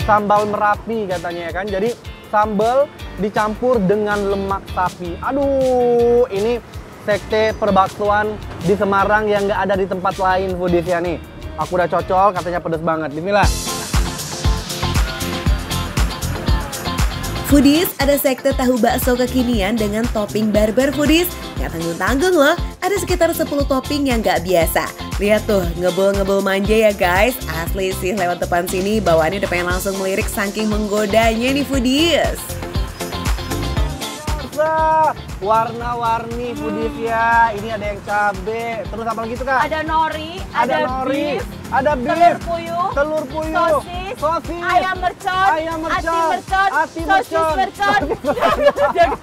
sambal Merapi katanya ya kan. Jadi sambal dicampur dengan lemak sapi. Aduh, ini sekte perbaksoan di Semarang yang nggak ada di tempat lain foodies ya nih. Aku udah cocol, katanya pedes banget. Bismillah. Foodies, ada sekte tahu bakso kekinian dengan topping barbar foodies. Nggak tanggung-tanggung loh, ada sekitar 10 topping yang nggak biasa. Lihat tuh, ngebul-ngebul manja ya guys. Asli sih lewat depan sini bawaannya udah pengen langsung melirik saking menggodanya nih foodies. Warna-warni foodies ya. Ini ada yang cabe, terus apa lagi tuh Kak? Ada nori, ada beef, ada beef, telur puyuh, sosis, ayam mercon, ati mercon, sosis mercon.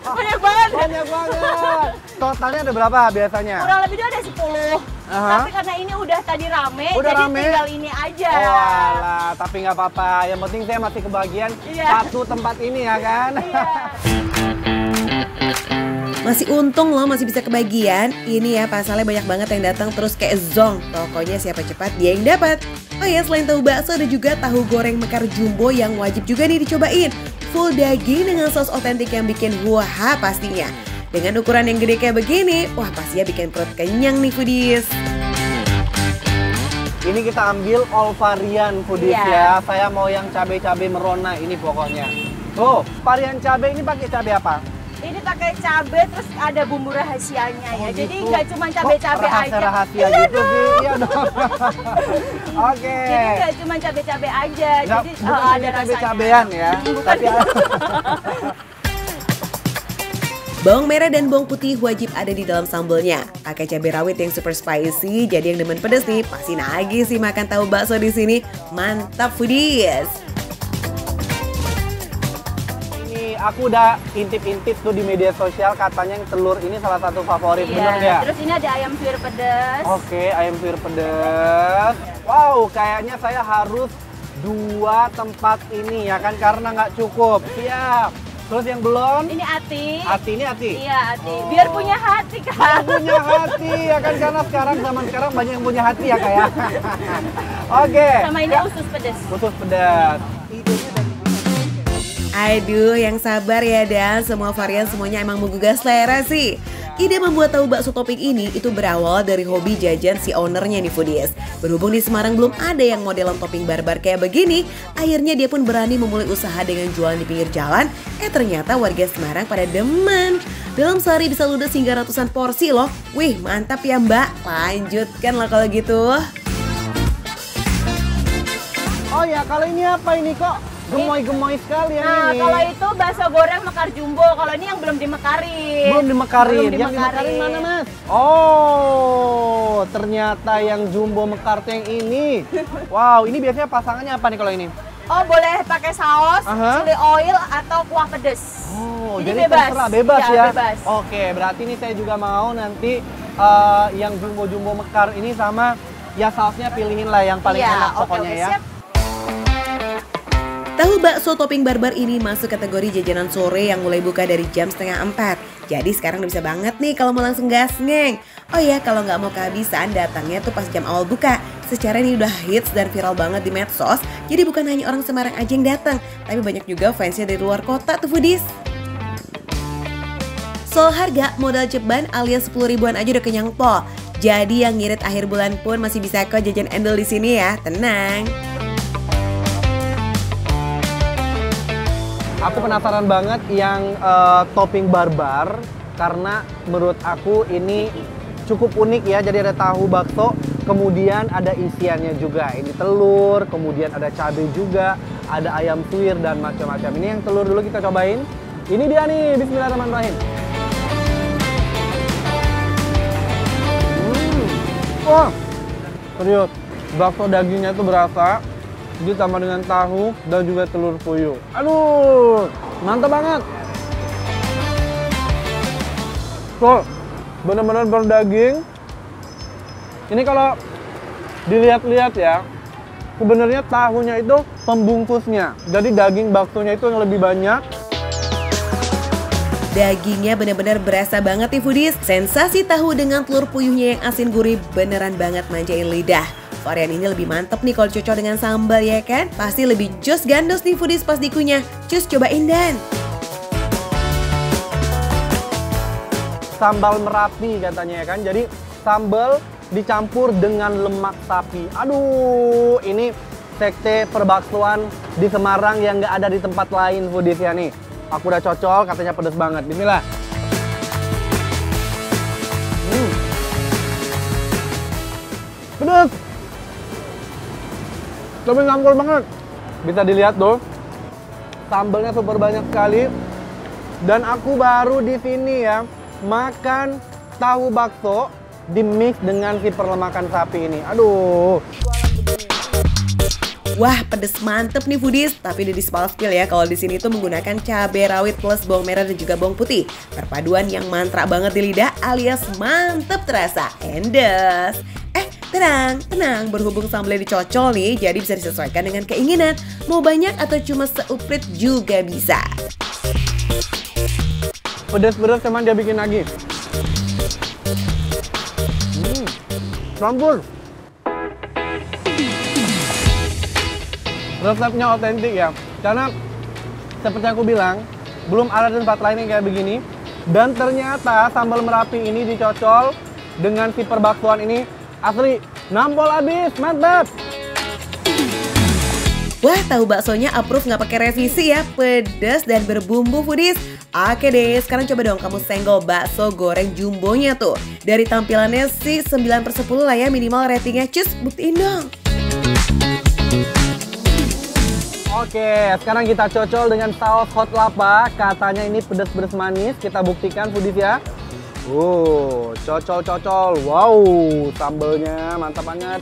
Banyak banget. Banyak banget. Totalnya ada berapa biasanya? Kurang lebih ada 10. Tapi karena ini udah tadi rame, jadi tinggal ini aja. Oh alah, tapi nggak apa-apa. Yang penting saya masih kebagian satu tempat ini ya kan. Masih untung loh masih bisa kebagian. Ini ya pasalnya banyak banget yang datang terus kayak zong. Pokoknya siapa cepat dia yang dapat. Oh ya, selain tahu bakso ada juga tahu goreng mekar jumbo yang wajib juga nih dicobain. Full daging dengan saus otentik yang bikin wah pastinya. Dengan ukuran yang gede kayak begini, wah pastinya bikin perut kenyang nih foodies. Ini kita ambil all varian foodies ya. Saya mau yang cabai-cabai merona ini pokoknya. Tuh, varian cabai ini pakai cabai apa? Ini pakai cabai terus ada bumbu rahasianya ya. Gitu. Jadi nggak cuma cabai-cabai aja. Rahasia gitu sih. Iya dong. Oke. Jadi nggak cuma cabai-cabai aja. Jadi ada cabai-cabean ya. Tapi bawang merah dan bawang putih wajib ada di dalam sambalnya. Pakai cabai rawit yang super spicy, jadi yang demen pedas nih pasti nagih sih makan tahu bakso di sini. Mantap foodies. Aku udah intip-intip tuh di media sosial, katanya yang telur ini salah satu favorit, bener nggak? Terus ini ada ayam suwir pedas. Oke, ayam suwir pedas. Wow, kayaknya saya harus 2 tempat ini ya kan, karena nggak cukup. Siap. Terus yang belum? Ini ati. Ati ini ati? Iya, ati. Biar punya hati kan. Biar punya hati ya kan, karena zaman sekarang banyak yang punya hati ya kayak. Oke. Sama ini usus pedas. Usus pedas. Aduh, yang sabar ya Dan, semua varian semuanya emang menggugah selera sih. Ide membuat tahu bakso topping ini itu berawal dari hobi jajan si ownernya nih foodies. Berhubung di Semarang belum ada yang modelan topping barbar kayak begini, akhirnya dia pun berani memulai usaha dengan jualan di pinggir jalan. Ternyata warga Semarang pada demen. Dalam sehari bisa ludes hingga ratusan porsi loh. Wih, mantap ya Mbak. Lanjutkan lah kalau gitu. Oh ya, kalau ini apa ini kok? Gemoy-gemoy sekali yang nah, ini. Kalau itu bakso goreng mekar jumbo. Kalau ini yang belum dimekarin. Belum dimekarin. Belum Yang dimekarin mana Mas? Oh, ternyata yang jumbo mekar yang ini. Wow, ini biasanya pasangannya apa nih kalau ini? Oh, boleh pakai saus, chili oil atau kuah pedas. Oh, jadi bebas. Terserah, bebas ya. Bebas. Oke, berarti ini saya juga mau nanti yang jumbo-jumbo mekar ini sama ya sausnya pilihin lah yang paling enak pokoknya ya. Siap. Tahu bakso topping barbar ini masuk kategori jajanan sore yang mulai buka dari jam 3:30. Jadi sekarang udah bisa banget nih kalau mau langsung gas ngeng. Oh ya, kalau nggak mau kehabisan datangnya tuh pas jam awal buka. Secara ini udah hits dan viral banget di medsos. Jadi bukan hanya orang Semarang aja yang datang, tapi banyak juga fansnya dari luar kota tuh foodies. Soal harga, modal ceban alias 10 ribuan aja udah kenyang pol. Jadi yang ngirit akhir bulan pun masih bisa kok jajan endol di sini ya, tenang. Aku penasaran banget yang topping barbar karena menurut aku ini cukup unik ya. Jadi ada tahu bakso, kemudian ada isiannya juga. Ini telur, kemudian ada cabai juga, ada ayam suwir dan macam-macam. Ini yang telur dulu kita cobain. Ini dia nih, bismillahirrahmanirrahim. Wah, serius. Bakso dagingnya itu berasa. Ditambah dengan tahu dan juga telur puyuh. Aduh, mantap banget. Tuh, benar-benar berdaging. Ini kalau dilihat-lihat ya, sebenarnya tahunya itu pembungkusnya. Jadi daging baksonya itu yang lebih banyak. Dagingnya benar-benar berasa banget nih foodies. Sensasi tahu dengan telur puyuhnya yang asin gurih beneran banget manjain lidah. varian ini lebih mantep nih kalau cocok dengan sambal ya kan? Pasti lebih jos gandos nih foodies pas dikunyah. Cus cobain dan. Sambal Merapi katanya ya kan. Jadi sambal dicampur dengan lemak sapi. Aduh, ini sekte perbaksoan di Semarang yang nggak ada di tempat lain foodies ya nih. Aku udah cocol, katanya pedas banget. Bismillah. Pedas. Tapi ngampol banget. Bisa dilihat tuh. Sambalnya super banyak sekali. Dan aku baru di sini ya makan tahu bakso di-mix dengan si perlemakan sapi ini. Aduh. Wah, pedes mantep nih foodies, tapi udah di-spill ya kalau di sini tuh menggunakan cabai rawit plus bawang merah dan juga bawang putih. Perpaduan yang mantra banget di lidah alias mantep terasa. Endes. Tenang, berhubung sambalnya dicocol nih, jadi bisa disesuaikan dengan keinginan. Mau banyak atau cuma seuprit juga bisa. Pedas-pedas cuman dia bikin lagi. Campur. Resepnya otentik ya. Karena seperti aku bilang, belum ada di tempat lain yang kayak begini. Dan ternyata sambal Merapi ini dicocol dengan si perbaksoan ini asli nampol abis, mantap. Wah, tahu baksonya approve nggak pakai revisi ya, pedas dan berbumbu foodies. Oke deh, sekarang coba dong kamu senggol bakso goreng jumbonya tuh. Dari tampilannya sih 9/10 lah ya minimal ratingnya, cus buktiin dong. Oke, sekarang kita cocol dengan saus hot lava. Katanya ini pedas-pedas manis, kita buktikan foodies ya. Cocol. Wow, sambalnya mantap banget.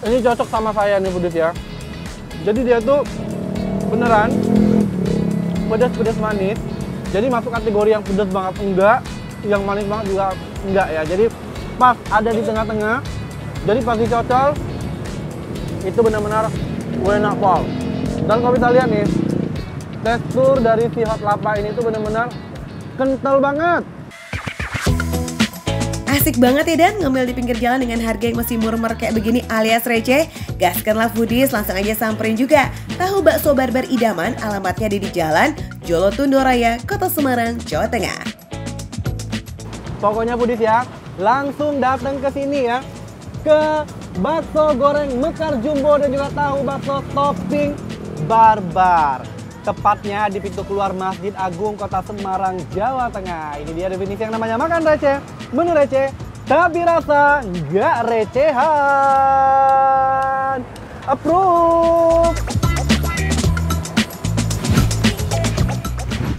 Ini cocok sama saya nih foodies ya. Jadi dia tuh beneran pedas-pedas manis. Jadi masuk kategori yang pedas banget enggak, yang manis banget juga enggak ya. Jadi pas ada di tengah-tengah. Jadi pas dicocol itu benar-benar enak pol. Dan kalau kita lihat nih, tekstur dari si hot lava ini tuh benar-benar kental banget. Asik banget ya Dan, ngemil di pinggir jalan dengan harga yang masih murmer kayak begini alias receh. Gaskanlah foodies, langsung aja samperin juga. Tahu bakso barbar idaman, alamatnya ada di Jalan Jolotundo Raya, Kota Semarang, Jawa Tengah. Pokoknya foodies ya, langsung datang ke sini ya. Ke bakso goreng mekar jumbo dan juga tahu bakso topping barbar. Tepatnya di pintu keluar Masjid Agung Kota Semarang, Jawa Tengah. Ini dia definisi yang namanya makan receh, menu receh, tapi rasa nggak recehan. Approve!